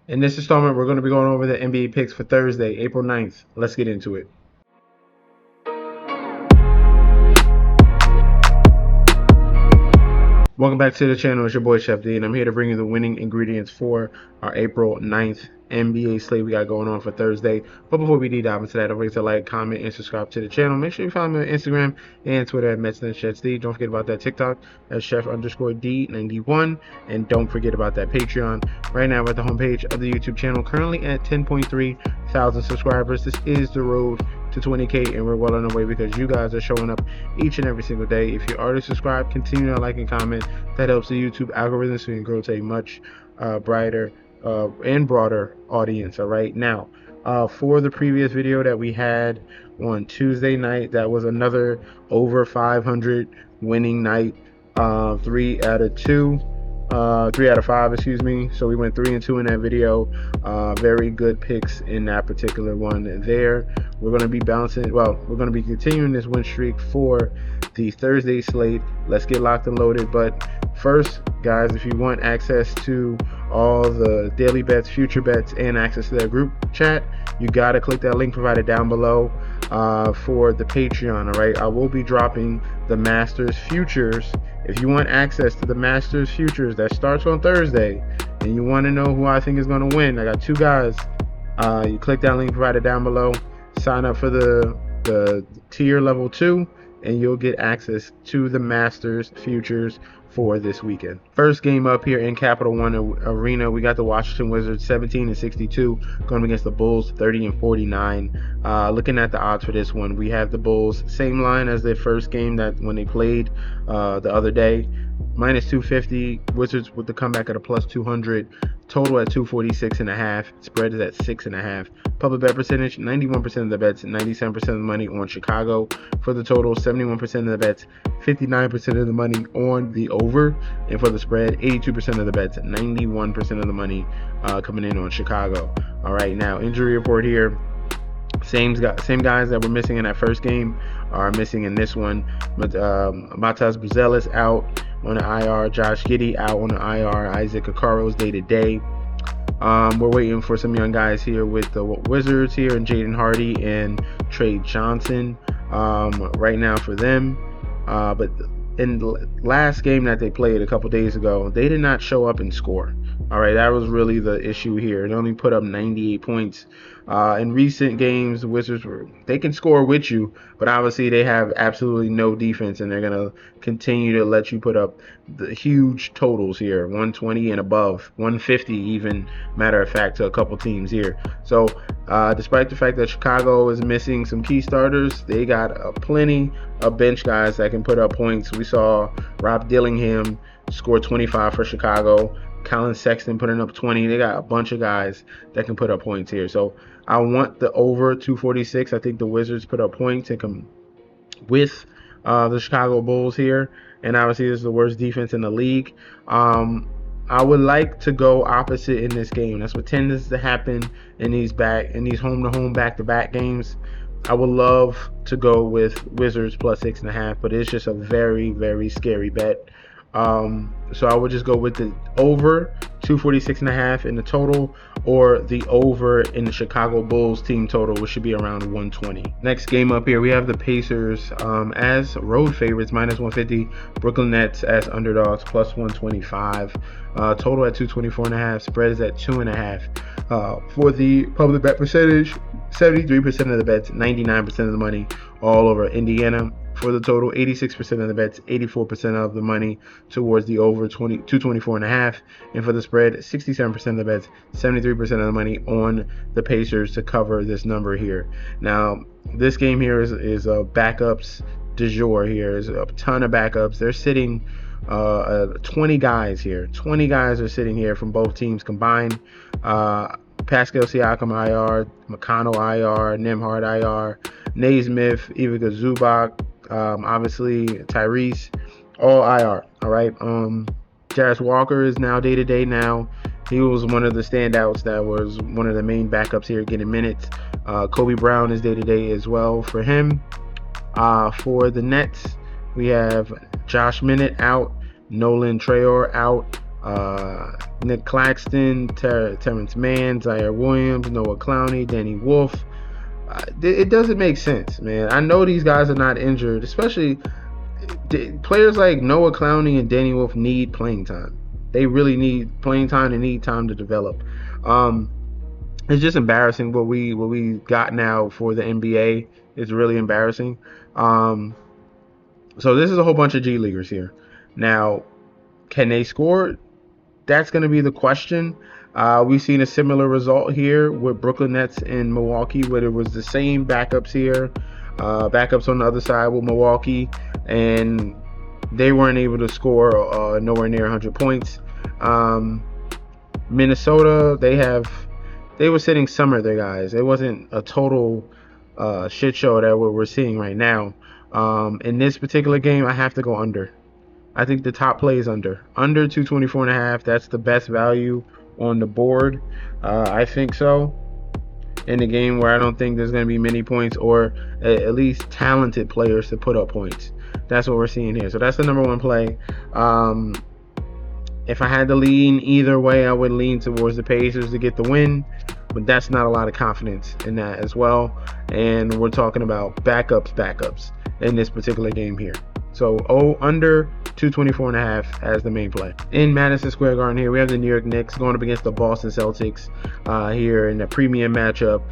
In this installment, we're going to be going over the NBA picks for Thursday, April 9th. Let's get into it. Welcome back to the channel. It's your boy Chef D, and I'm here to bring you the winning ingredients for our April 9th NBA slate we got going on for Thursday. But before we dive into that, don't forget to like, comment, and subscribe to the channel. Make sure you follow me on Instagram and Twitter at @ChefD. Don't forget about that TikTok at Chef_D91. And don't forget about that Patreon. Right now, we're at the homepage of the YouTube channel, currently at 10.3 thousand subscribers. This is the road to 20K, and we're well on our way because you guys are showing up each and every single day. If you're already subscribed, continue to like and comment. That helps the YouTube algorithm so you can grow to a much brighter and broader audience. All right, now for the previous video that we had on Tuesday night, that was another over 500 winning night. 3 out of 5, excuse me. So we went 3-2 in that video. Very good picks in that particular one there. We're going to be we're going to be continuing this win streak for the Thursday slate. Let's get locked and loaded. But first, guys, if you want access to all the daily bets, future bets, and access to their group chat, you got to click that link provided down below for the Patreon. All right, I will be dropping the Masters futures. If you want access to the Masters futures that starts on Thursday and you want to know who I think is going to win, I got two guys. You click that link provided down below, sign up for the tier level 2, and you'll get access to the Masters futures for this weekend. First game up here in Capital One Arena, we got the Washington Wizards 17-62 going against the Bulls 30-49. Looking at the odds for this one, we have the Bulls same line as their first game that when they played the other day, -250. Wizards with the comeback at a +200. Total at 246.5. Spread is at 6.5. Public bet percentage: 91% of the bets, 97% of the money on Chicago for the total. 71% of the bets, 59% of the money on the over, and for the spread, 82% of the bets, 91% of the money coming in on Chicago. All right, now injury report here. Same guys that were missing in that first game are missing in this one. But Matas Buzelis out on the IR, Josh Giddey out on the IR, Isaac Okoro's day-to-day. We're waiting for some young guys here with the Wizards here, and Jaden Hardy and Trey Johnson right now for them. But in the last game that they played a couple days ago, they did not show up and score. All right, that was really the issue here. They only put up 98 points. In recent games, the Wizards they can score with you, but obviously they have absolutely no defense, and they're gonna continue to let you put up the huge totals here, 120 and above, 150 even, matter of fact, to a couple teams here. So despite the fact that Chicago is missing some key starters, they got plenty of bench guys that can put up points. We saw Rob Dillingham score 25 for Chicago. Colin Sexton putting up 20. They got a bunch of guys that can put up points here. So I want the over 246. I think the Wizards put up points and come with the Chicago Bulls here. And obviously this is the worst defense in the league. I would like to go opposite in this game. That's what tends to happen in these home-to-home back-to-back games. I would love to go with Wizards plus 6.5, but it's just a very, very scary bet. So I would just go with the over 246.5 in the total, or the over in the Chicago Bulls team total, which should be around 120. Next game up here, we have the Pacers as road favorites -150, Brooklyn Nets as underdogs +125. Total at 224.5. Spread is at 2.5. For the public bet percentage, 73% of the bets, 99% of the money, all over Indiana. For the total, 86% of the bets, 84% of the money towards the over 224.5. And for the spread, 67% of the bets, 73% of the money on the Pacers to cover this number here. Now, this game here is backups du jour here. There's a ton of backups. They're sitting 20 guys here. 20 guys are sitting here from both teams combined. Pascal Siakam IR, McConnell IR, Nembhard IR, Naismith, Ivica Zubac, obviously Tyrese, all IR. All right. Jarris Walker is now day-to-day now. He was one of the standouts that was one of the main backups here getting minutes. Kobe Brown is day-to-day as well for him. For the Nets, we have Josh Minott out, Nolan Traore out, Nick Claxton, Terrence Mann, Zaire Williams, Noah Clowney, Danny Wolf. It doesn't make sense, man. I know these guys are not injured, especially players like Noah Clowney and Danny Wolf need playing time. They really need playing time and need time to develop. Um, it's just embarrassing what we got now for the NBA. It's really embarrassing. Um, so this is a whole bunch of G Leaguers here. Now, can they score? That's going to be the question. We've seen a similar result here with Brooklyn Nets in Milwaukee, where it was the same backups here, backups on the other side with Milwaukee, and they weren't able to score nowhere near 100 points. Minnesota, they were sitting some of their guys. It wasn't a total shit show that we're seeing right now. In this particular game, I have to go under. I think the top play is under 224.5. That's the best value on the board. I think so. In a game where I don't think there's going to be many points or at least talented players to put up points. That's what we're seeing here. So that's the number one play. If I had to lean either way, I would lean towards the Pacers to get the win. But that's not a lot of confidence in that as well. And we're talking about backups in this particular game here. So under 224.5 as the main play. In Madison Square Garden here, we have the New York Knicks going up against the Boston Celtics here in the premium matchup.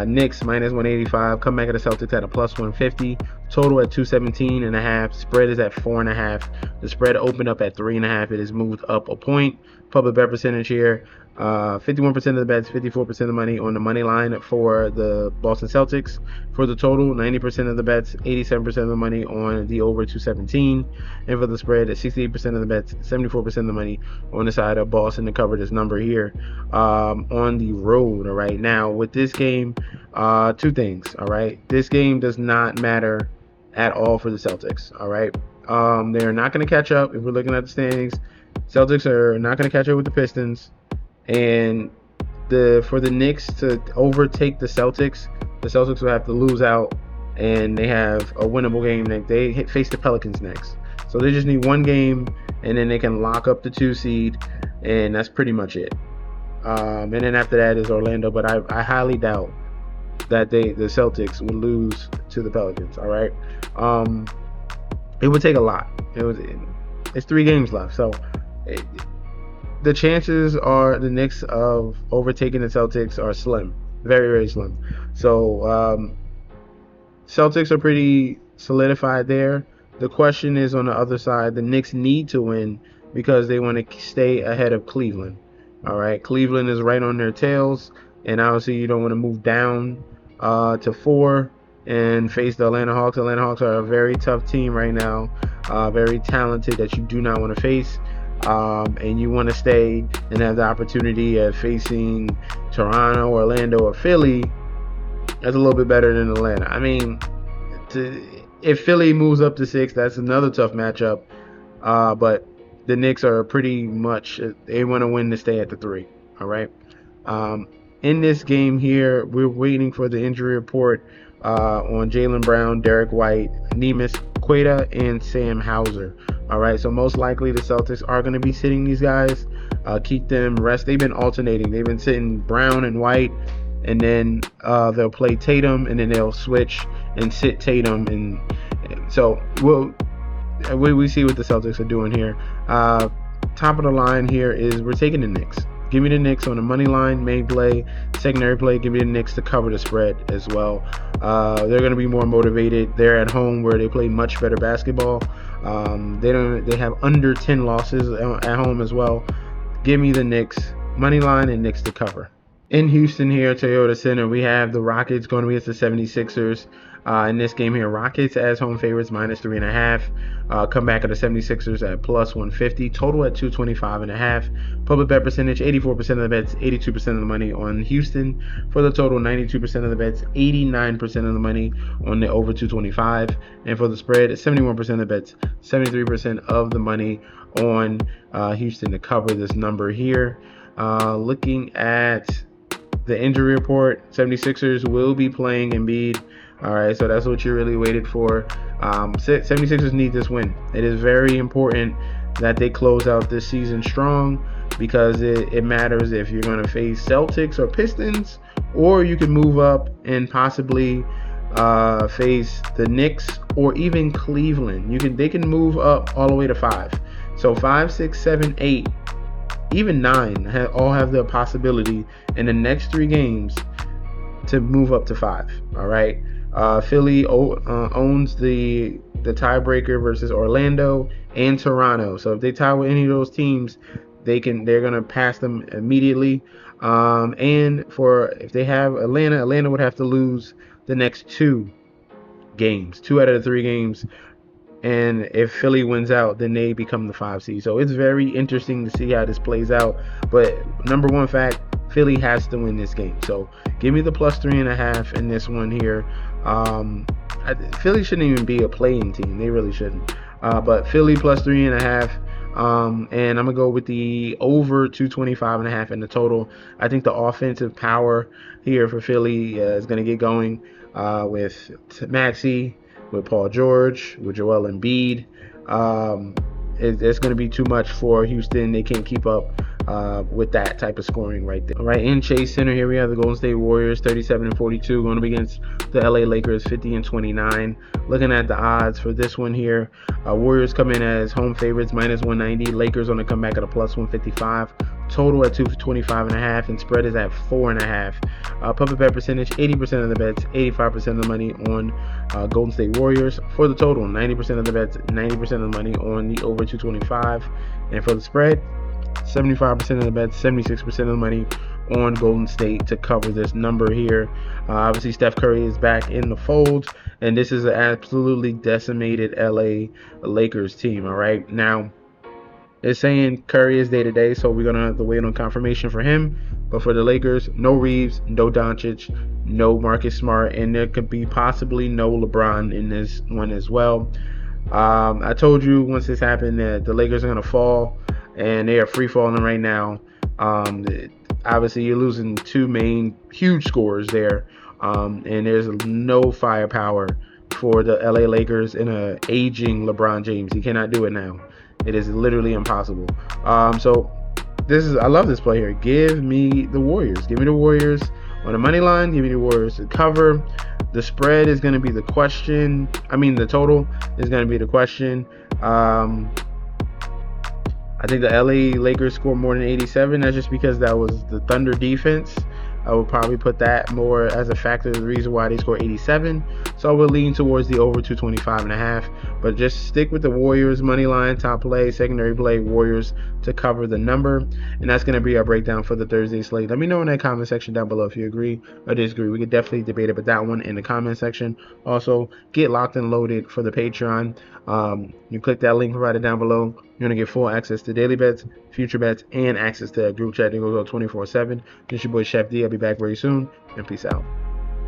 Knicks minus 185, come back at the Celtics at a plus 150. Total at 217.5. Spread is at 4.5. The spread opened up at 3.5. It has moved up a point. Public bet percentage here. 51% of the bets, 54% of the money on the money line for the Boston Celtics. For the total, 90% of the bets, 87% of the money on the over 217. And for the spread, 68% of the bets, 74% of the money on the side of Boston to cover this number here on the road. All right. Now, with this game, two things. All right. This game does not matter at all for the Celtics. All right. They're not going to catch up. If we're looking at the standings, Celtics are not going to catch up with the Pistons. And for the Knicks to overtake the Celtics will have to lose out, and they have a winnable game. They face the Pelicans next, so they just need one game, and then they can lock up the 2 seed, and that's pretty much it. And then after that is Orlando, but I highly doubt that the Celtics would lose to the Pelicans. All right, it would take a lot. It's 3 games left, so. The chances are the Knicks of overtaking the Celtics are slim, very, very slim. So Celtics are pretty solidified there. The question is on the other side, the Knicks need to win because they want to stay ahead of Cleveland. All right, Cleveland is right on their tails, and obviously you don't want to move down to 4 and face the Atlanta Hawks. Atlanta Hawks are a very tough team right now, very talented that you do not want to face. And you want to stay and have the opportunity of facing Toronto, Orlando, or Philly, that's a little bit better than Atlanta. I mean, if Philly moves up to 6, that's another tough matchup. But the Knicks are pretty much, they want to win to stay at the 3. All right. In this game here, we're waiting for the injury report on Jaylen Brown, Derek White, Neemias Queta, and Sam Hauser. All right, so most likely the Celtics are going to be sitting these guys, keep them rest. They've been alternating. They've been sitting Brown and White, and then they'll play Tatum, and then they'll switch and sit Tatum. And so we see what the Celtics are doing here. Top of the line here is we're taking the Knicks. Give me the Knicks on the money line, main play, secondary play. Give me the Knicks to cover the spread as well. They're going to be more motivated. They're at home where they play much better basketball. They have under 10 losses at home as well. Give me the Knicks money line and Knicks to cover. In Houston here, Toyota Center, we have the Rockets going against the 76ers. In this game here, Rockets as home favorites minus 3.5. Come back at the 76ers at plus 150. Total at 225.5. Public bet percentage, 84% of the bets, 82% of the money on Houston. For the total, 92% of the bets, 89% of the money on the over 225. And for the spread, 71% of the bets, 73% of the money on Houston to cover this number here. Looking at the injury report, 76ers will be playing Embiid. All right, so that's what you really waited for. 76ers need this win. It is very important that they close out this season strong, because it matters if you're going to face Celtics or Pistons, or you can move up and possibly face the Knicks or even Cleveland. They can move up all the way to 5. So 5, 6, 7, 8, even 9 all have the possibility in the next 3 games to move up to 5. All right. Philly owns the tiebreaker versus Orlando and Toronto. So if they tie with any of those teams, they're gonna pass them immediately. And if they have Atlanta would have to lose the next 2 games, 2 out of the 3 games. And if Philly wins out, then they become the 5 seed. So it's very interesting to see how this plays out. But number one fact, Philly has to win this game. So give me the plus 3.5 in this one here. Philly shouldn't even be a playing team. They really shouldn't. But Philly plus 3.5. And I'm gonna go with the over 225.5 in the total. I think the offensive power here for Philly is gonna get going with Maxey, with Paul George, with Joel Embiid. It's going to be too much for Houston. They can't keep up with that type of scoring right there. All right, in Chase Center here we have the Golden State Warriors 37-42 going up against the LA Lakers 50-29. Looking at the odds for this one here, Warriors come in as home favorites minus 190. Lakers on the comeback at a plus 155. Total at 225.5, and spread is at 4.5. Puppet bet percentage 80% of the bets, 85% of the money on Golden State Warriors. For the total, 90% of the bets, 90% of the money on the over 225. And for the spread, 75% of the bets, 76% of the money on Golden State to cover this number here. Obviously, Steph Curry is back in the fold, and this is an absolutely decimated LA Lakers team. All right, now it's saying Curry is day-to-day, so we're going to have to wait on confirmation for him. But for the Lakers, no Reeves, no Doncic, no Marcus Smart, and there could be possibly no LeBron in this one as well. I told you once this happened that the Lakers are going to fall, and they are free-falling right now. Obviously, you're losing 2 main huge scorers there, and there's no firepower for the LA Lakers in an aging LeBron James. He cannot do it now. It is literally impossible. So I love this play here. Give me the Warriors. Give me the Warriors on the money line. Give me the Warriors to cover. The spread is going to be the question. The total is going to be the question. I think the LA Lakers scored more than 87. That's just because that was the Thunder defense. I would probably put that more as a factor of the reason why they scored 87. So I would lean towards the over 225.5. But just stick with the Warriors money line, top play, secondary play, Warriors to cover the number. And that's going to be our breakdown for the Thursday slate. Let me know in that comment section down below if you agree or disagree. We could definitely debate about that one in the comment section. Also, get locked and loaded for the Patreon. You click that link provided down below. You're going to get full access to daily bets, future bets, and access to a group chat that goes on 24/7. This is your boy Chef D. I'll be back very soon, and peace out.